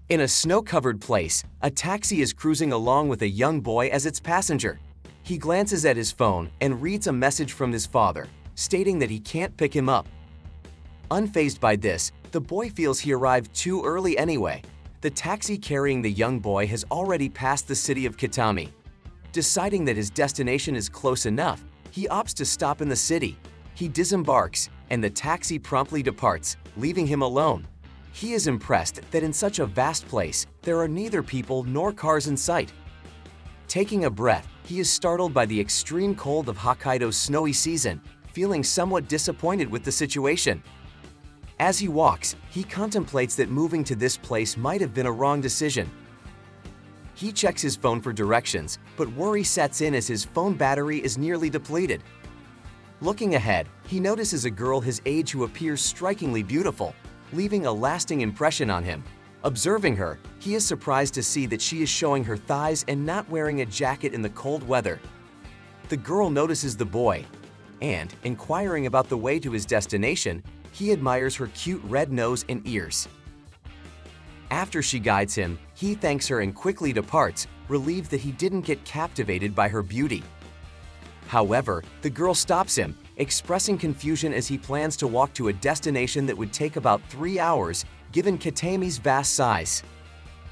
In a snow-covered place, a taxi is cruising along with a young boy as its passenger. He glances at his phone and reads a message from his father, stating that he can't pick him up. Unfazed by this, the boy feels he arrived too early anyway. The taxi carrying the young boy has already passed the city of Kitami. Deciding that his destination is close enough, he opts to stop in the city. He disembarks, and the taxi promptly departs, leaving him alone. He is impressed that in such a vast place, there are neither people nor cars in sight. Taking a breath, he is startled by the extreme cold of Hokkaido's snowy season, feeling somewhat disappointed with the situation. As he walks, he contemplates that moving to this place might have been a wrong decision. He checks his phone for directions, but worry sets in as his phone battery is nearly depleted. Looking ahead, he notices a girl his age who appears strikingly beautiful, leaving a lasting impression on him. Observing her, he is surprised to see that she is showing her thighs and not wearing a jacket in the cold weather. The girl notices the boy, and, inquiring about the way to his destination, he admires her cute red nose and ears. After she guides him, he thanks her and quickly departs, relieved that he didn't get captivated by her beauty. However, the girl stops him, expressing confusion as he plans to walk to a destination that would take about 3 hours, given Kitami's vast size.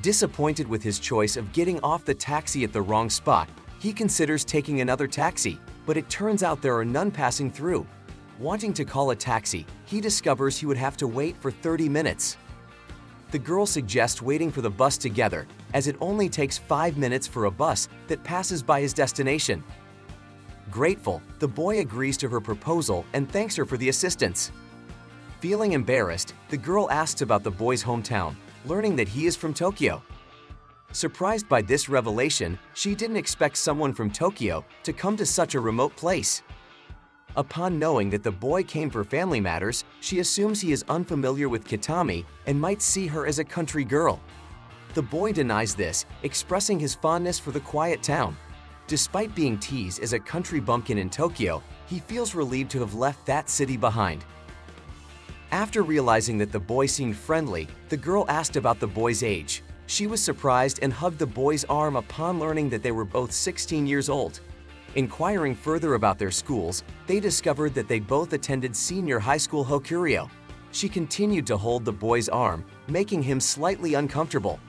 Disappointed with his choice of getting off the taxi at the wrong spot, he considers taking another taxi, but it turns out there are none passing through. Wanting to call a taxi, he discovers he would have to wait for 30 minutes. The girl suggests waiting for the bus together, as it only takes 5 minutes for a bus that passes by his destination. Grateful, the boy agrees to her proposal and thanks her for the assistance. Feeling embarrassed, the girl asks about the boy's hometown, learning that he is from Tokyo. Surprised by this revelation, she didn't expect someone from Tokyo to come to such a remote place. Upon knowing that the boy came for family matters, she assumes he is unfamiliar with Kitami and might see her as a country girl. The boy denies this, expressing his fondness for the quiet town. Despite being teased as a country bumpkin in Tokyo, he feels relieved to have left that city behind. After realizing that the boy seemed friendly, the girl asked about the boy's age. She was surprised and hugged the boy's arm upon learning that they were both 16 years old. Inquiring further about their schools, they discovered that they both attended Senior High School Hokurio. She continued to hold the boy's arm, making him slightly uncomfortable.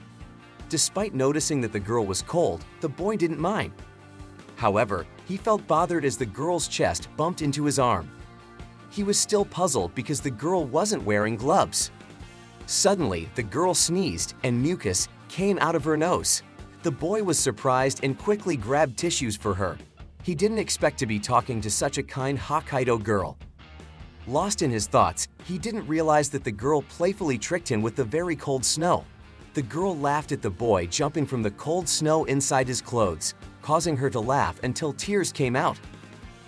Despite noticing that the girl was cold, the boy didn't mind. However, he felt bothered as the girl's chest bumped into his arm. He was still puzzled because the girl wasn't wearing gloves. Suddenly, the girl sneezed and mucus came out of her nose. The boy was surprised and quickly grabbed tissues for her. He didn't expect to be talking to such a kind Hokkaido girl. Lost in his thoughts, he didn't realize that the girl playfully tricked him with the very cold snow. The girl laughed at the boy jumping from the cold snow inside his clothes, causing her to laugh until tears came out.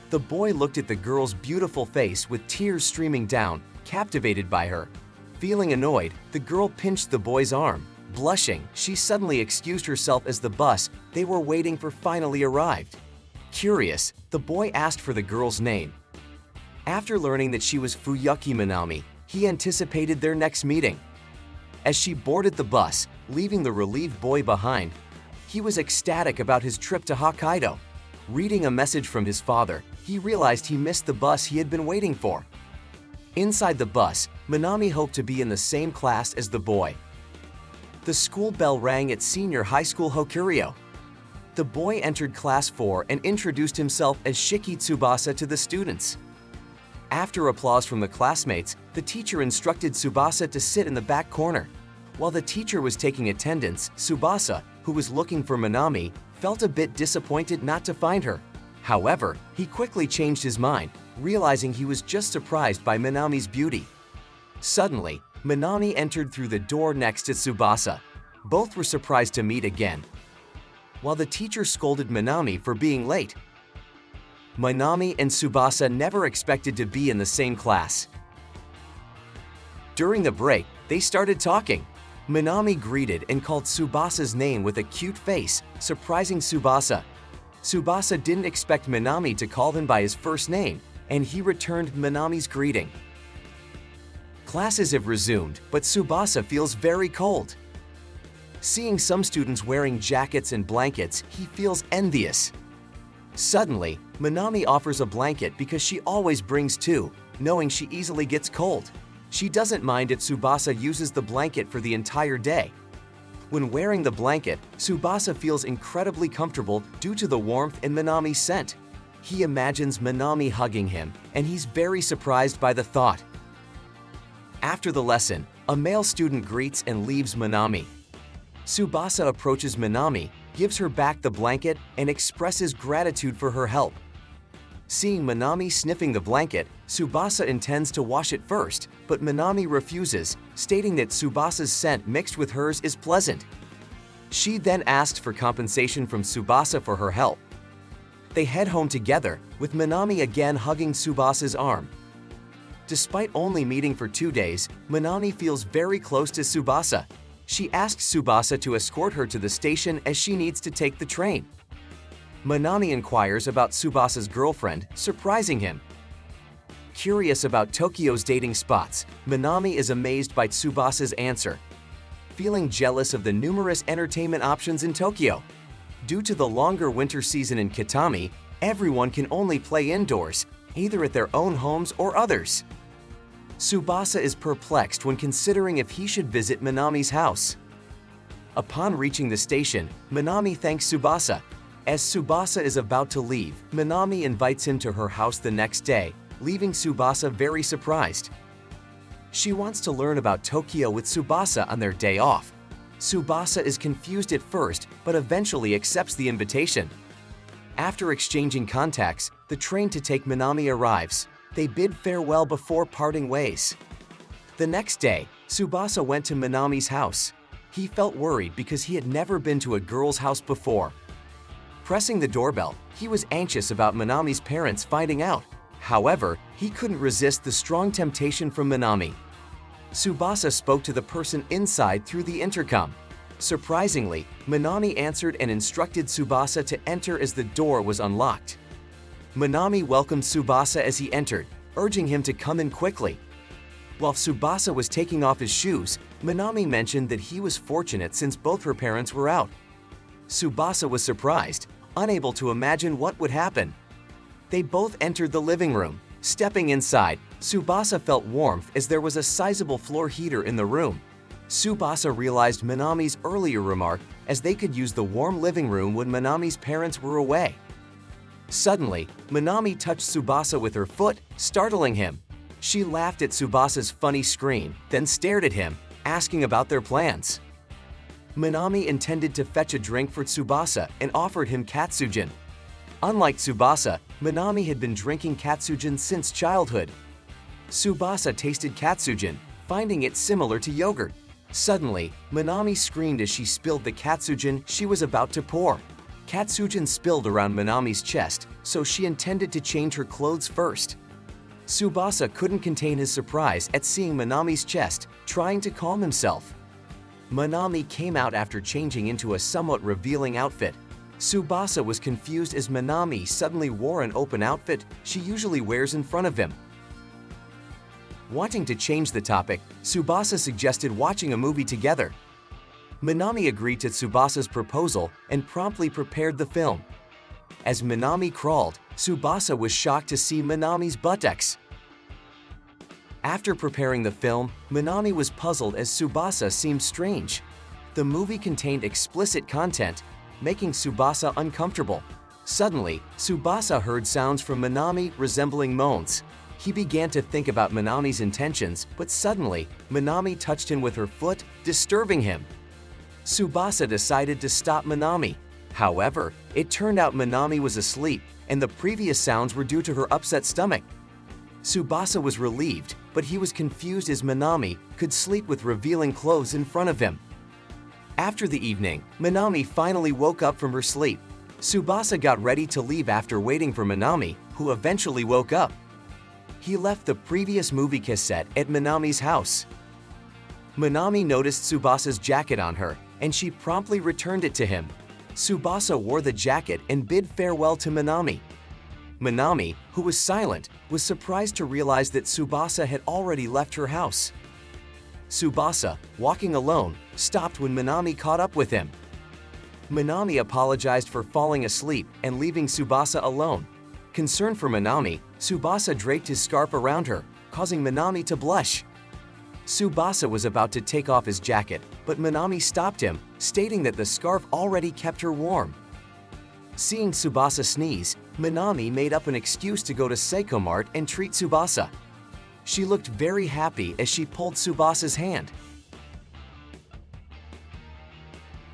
The boy looked at the girl's beautiful face with tears streaming down, captivated by her. Feeling annoyed, the girl pinched the boy's arm. Blushing, she suddenly excused herself as the bus they were waiting for finally arrived. Curious, the boy asked for the girl's name. After learning that she was Fuyuki Minami, he anticipated their next meeting. As she boarded the bus, leaving the relieved boy behind, he was ecstatic about his trip to Hokkaido. Reading a message from his father, he realized he missed the bus he had been waiting for. Inside the bus, Minami hoped to be in the same class as the boy. The school bell rang at Senior High School Hokurio. The boy entered Class 4 and introduced himself as Shiki Tsubasa to the students. After applause from the classmates, the teacher instructed Tsubasa to sit in the back corner. While the teacher was taking attendance, Tsubasa, who was looking for Minami, felt a bit disappointed not to find her. However, he quickly changed his mind, realizing he was just surprised by Minami's beauty. Suddenly, Minami entered through the door next to Tsubasa. Both were surprised to meet again. While the teacher scolded Minami for being late, Minami and Tsubasa never expected to be in the same class. During the break, they started talking. Minami greeted and called Tsubasa's name with a cute face, surprising Tsubasa. Tsubasa didn't expect Minami to call him by his first name, and he returned Minami's greeting. Classes have resumed, but Tsubasa feels very cold. Seeing some students wearing jackets and blankets, he feels envious. Suddenly, Minami offers a blanket because she always brings two, knowing she easily gets cold. She doesn't mind if Tsubasa uses the blanket for the entire day. When wearing the blanket, Tsubasa feels incredibly comfortable due to the warmth and Minami's scent. He imagines Minami hugging him, and he's very surprised by the thought. After the lesson, a male student greets and leaves Minami. Tsubasa approaches Minami, gives her back the blanket, and expresses gratitude for her help. Seeing Minami sniffing the blanket, Tsubasa intends to wash it first, but Minami refuses, stating that Tsubasa's scent mixed with hers is pleasant. She then asks for compensation from Tsubasa for her help. They head home together, with Minami again hugging Tsubasa's arm. Despite only meeting for 2 days, Minami feels very close to Tsubasa. She asks Tsubasa to escort her to the station as she needs to take the train. Minami inquires about Tsubasa's girlfriend, surprising him. Curious about Tokyo's dating spots, Minami is amazed by Tsubasa's answer. Feeling jealous of the numerous entertainment options in Tokyo. Due to the longer winter season in Kitami, everyone can only play indoors, either at their own homes or others. Tsubasa is perplexed when considering if he should visit Minami's house. Upon reaching the station, Minami thanks Tsubasa. As Tsubasa is about to leave, Minami invites him to her house the next day, leaving Tsubasa very surprised. She wants to learn about Tokyo with Tsubasa on their day off. Tsubasa is confused at first, but eventually accepts the invitation. After exchanging contacts, the train to take Minami arrives. They bid farewell before parting ways. The next day, Tsubasa went to Minami's house. He felt worried because he had never been to a girl's house before. Pressing the doorbell, he was anxious about Minami's parents finding out. However, he couldn't resist the strong temptation from Minami. Tsubasa spoke to the person inside through the intercom. Surprisingly, Minami answered and instructed Tsubasa to enter as the door was unlocked. Minami welcomed Tsubasa as he entered, urging him to come in quickly. While Tsubasa was taking off his shoes, Minami mentioned that he was fortunate since both her parents were out. Tsubasa was surprised, unable to imagine what would happen. They both entered the living room. Stepping inside, Tsubasa felt warmth as there was a sizable floor heater in the room. Tsubasa realized Minami's earlier remark as they could use the warm living room when Minami's parents were away. Suddenly, Minami touched Tsubasa with her foot, startling him. She laughed at Tsubasa's funny scream, then stared at him, asking about their plans. Minami intended to fetch a drink for Tsubasa and offered him katsujin. Unlike Tsubasa, Minami had been drinking katsujin since childhood. Tsubasa tasted katsujin, finding it similar to yogurt. Suddenly, Minami screamed as she spilled the katsujin she was about to pour. Katsujin spilled around Minami's chest, so she intended to change her clothes first. Tsubasa couldn't contain his surprise at seeing Minami's chest, trying to calm himself. Minami came out after changing into a somewhat revealing outfit. Tsubasa was confused as Minami suddenly wore an open outfit she usually wears in front of him. Wanting to change the topic, Tsubasa suggested watching a movie together. Minami agreed to Tsubasa's proposal and promptly prepared the film. As Minami crawled, Tsubasa was shocked to see Minami's buttocks. After preparing the film, Minami was puzzled as Tsubasa seemed strange. The movie contained explicit content, making Tsubasa uncomfortable. Suddenly, Tsubasa heard sounds from Minami resembling moans. He began to think about Minami's intentions, but suddenly, Minami touched him with her foot, disturbing him. Tsubasa decided to stop Minami. However, it turned out Minami was asleep, and the previous sounds were due to her upset stomach. Tsubasa was relieved, but he was confused as Minami could sleep with revealing clothes in front of him. After the evening, Minami finally woke up from her sleep. Tsubasa got ready to leave after waiting for Minami, who eventually woke up. He left the previous movie cassette at Minami's house. Minami noticed Tsubasa's jacket on her, and she promptly returned it to him. Tsubasa wore the jacket and bid farewell to Minami. Minami, who was silent, was surprised to realize that Tsubasa had already left her house. Tsubasa, walking alone, stopped when Minami caught up with him. Minami apologized for falling asleep and leaving Tsubasa alone. Concerned for Minami, Tsubasa draped his scarf around her, causing Minami to blush. Tsubasa was about to take off his jacket, but Minami stopped him, stating that the scarf already kept her warm. Seeing Tsubasa sneeze, Minami made up an excuse to go to Seiko Mart and treat Tsubasa. She looked very happy as she pulled Tsubasa's hand.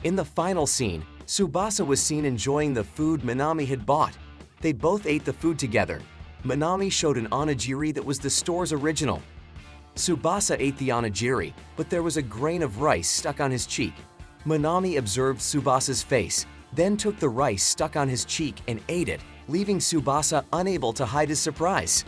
In the final scene, Tsubasa was seen enjoying the food Minami had bought. They both ate the food together. Minami showed an onigiri that was the store's original. Tsubasa ate the onigiri, but there was a grain of rice stuck on his cheek. Minami observed Tsubasa's face, then took the rice stuck on his cheek and ate it, leaving Tsubasa unable to hide his surprise.